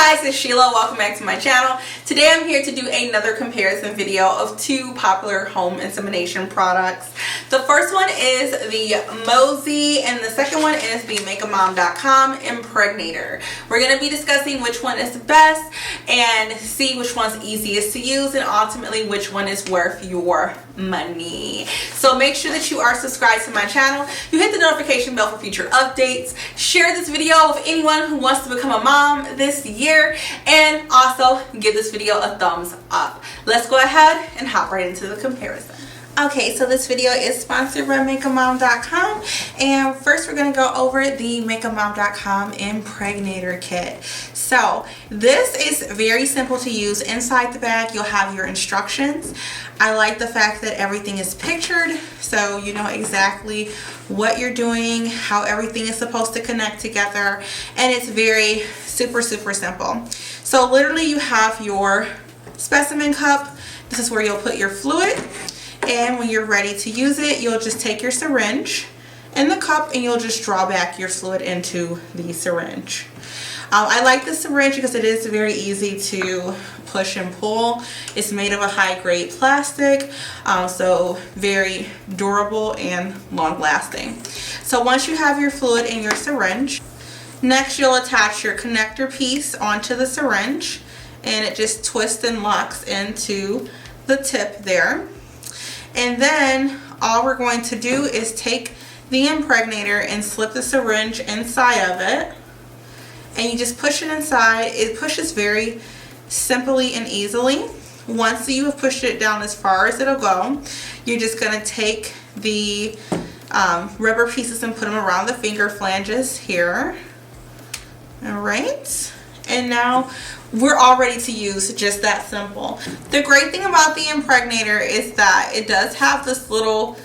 guys, it's Sheila. Welcome back to my channel. Today I'm here to do another comparison video of two popular home insemination products. The first one is the Mosie and the second one is the MakeAMom Impregnator. We're going to be discussing which one is the best and see which one's easiest to use and ultimately which one is worth your money. So make sure that you are subscribed to my channel. You hit the notification bell for future updates. Share this video with anyone who wants to become a mom this year, and also give this video a thumbs up. Let's go ahead and hop right into the comparison. Okay, so this video is sponsored by MakeAMom.com, and first we're going to go over the MakeAMom.com Impregnator Kit. So this is very simple to use. Inside the bag you'll have your instructions. I like the fact that everything is pictured so you know exactly what you're doing, how everything is supposed to connect together, and it's very super simple. So literally you have your specimen cup. This is where you'll put your fluid. And when you're ready to use it, you'll just take your syringe and the cup and you'll just draw back your fluid into the syringe. I like the syringe because it is very easy to push and pull. It's made of a high grade plastic, so very durable and long lasting. So once you have your fluid in your syringe, next you'll attach your connector piece onto the syringe and it just twists and locks into the tip there. And then all we're going to do is take the impregnator and slip the syringe inside of it, and you just push it inside. It pushes very simply and easily. Once you have pushed it down as far as it'll go, you're just going to take the rubber pieces and put them around the finger flanges here. Alright, and now we're all ready to use. Just that simple. The great thing about the impregnator is that it does have this little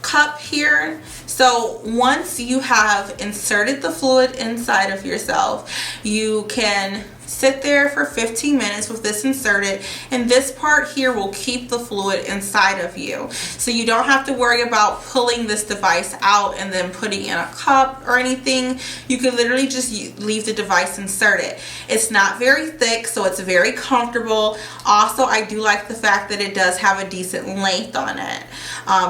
cup here. So once you have inserted the fluid inside of yourself, you can sit there for 15 minutes with this inserted, and this part here will keep the fluid inside of you. So you don't have to worry about pulling this device out and then putting in a cup or anything. You can literally just leave the device inserted. It's not very thick, so it's very comfortable. Also, I do like the fact that it does have a decent length on it.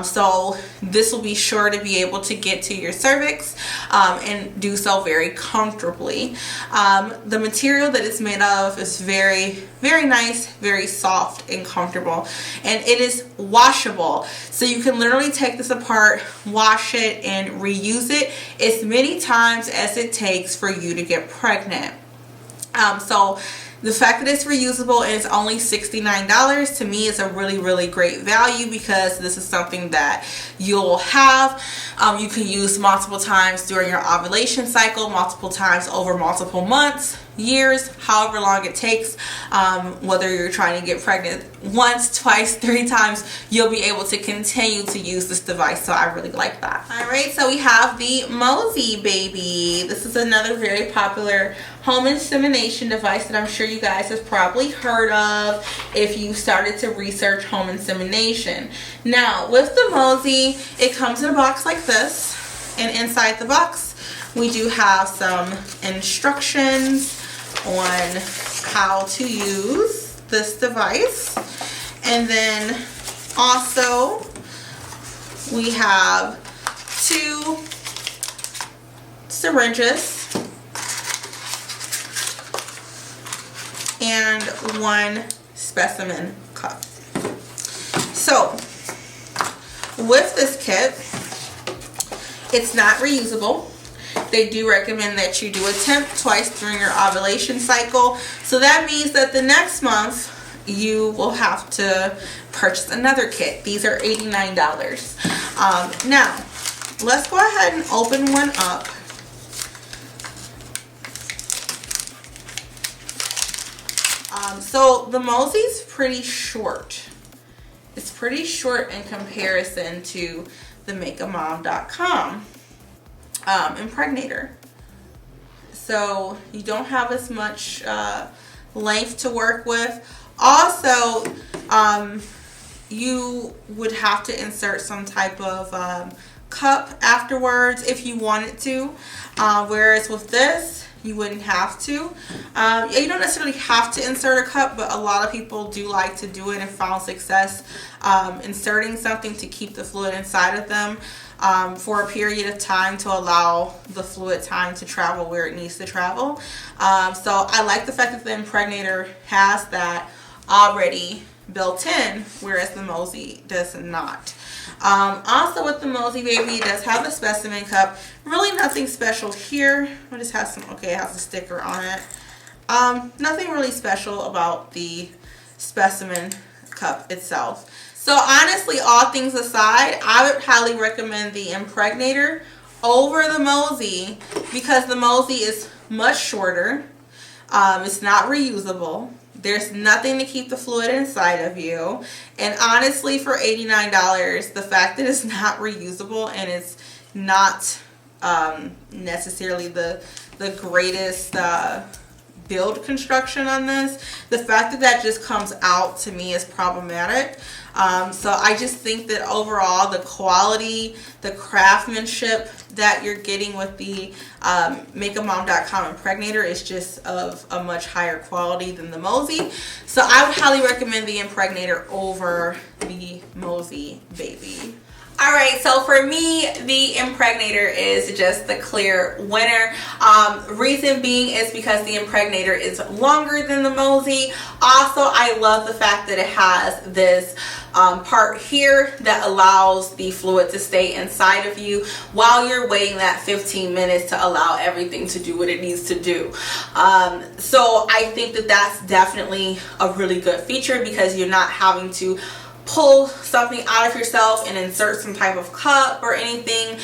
So this will be sure to be able to get to your cervix and do so very comfortably. The material that it's made of is very nice, very soft and comfortable, and it is washable. So you can literally take this apart, wash it, and reuse it as many times as it takes for you to get pregnant. So the fact that it's reusable and it's only $69 to me is a really great value, because this is something that you'll have. You can use multiple times during your ovulation cycle, multiple times over multiple months, years, however long it takes. Whether you're trying to get pregnant once, twice, 3 times, you'll be able to continue to use this device. So I really like that. Alright, so we have the Mosie Baby. This is another very popular home insemination device that I'm sure you guys have probably heard of if you started to research home insemination. Now with the Mosie, it comes in a box like this, and inside the box we do have some instructions on how to use this device, and then also we have 2 syringes and 1 specimen cup. So with this kit, it's not reusable. They do recommend that you do attempt twice during your ovulation cycle. So that means that the next month you will have to purchase another kit. These are $89. Now let's go ahead and open one up. So the Mosie's pretty short. It's pretty short in comparison to the MakeAMom.com Impregnator. So you don't have as much length to work with. Also, you would have to insert some type of cup afterwards if you wanted to, whereas with this you wouldn't have to. You don't necessarily have to insert a cup, but a lot of people do like to do it and found success inserting something to keep the fluid inside of them for a period of time to allow the fluid time to travel where it needs to travel. So I like the fact that the Impregnator has that already built in, whereas the Mosie does not. Also with the Mosie Baby, it does have the specimen cup. Really nothing special here. It just has some, okay, it has a sticker on it. Nothing really special about the specimen cup itself. So honestly, all things aside, I would highly recommend the Impregnator over the Mosie because the Mosie is much shorter. It's not reusable. There's nothing to keep the fluid inside of you. And honestly, for $89, the fact that it's not reusable and it's not necessarily the greatest build construction on this, the fact that that just comes out to me is problematic. So I just think that overall the quality, the craftsmanship that you're getting with the MakeAMom.com Impregnator is just of a much higher quality than the Mosie. So I would highly recommend the Impregnator over the Mosie Baby. Alright, so for me, the Impregnator is just the clear winner. Reason being is because the Impregnator is longer than the Mosie. Also, I love the fact that it has this part here that allows the fluid to stay inside of you while you're waiting that 15 minutes to allow everything to do what it needs to do. So I think that that's definitely a really good feature because you're not having to pull something out of yourself and insert some type of cup or anything.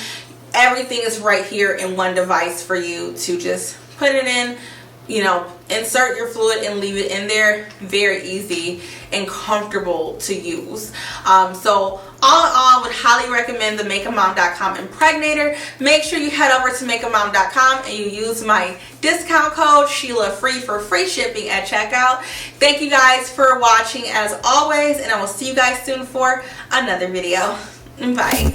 Everything is right here in one device for you to just put it in, you know, insert your fluid and leave it in there. Very easy and comfortable to use. So all in all, I would highly recommend the MakeAMom.com Impregnator. Make sure you head over to MakeAMom.com and you use my discount code SHEILAFREE for free shipping at checkout. Thank you guys for watching as always, and I will see you guys soon for another video. Bye.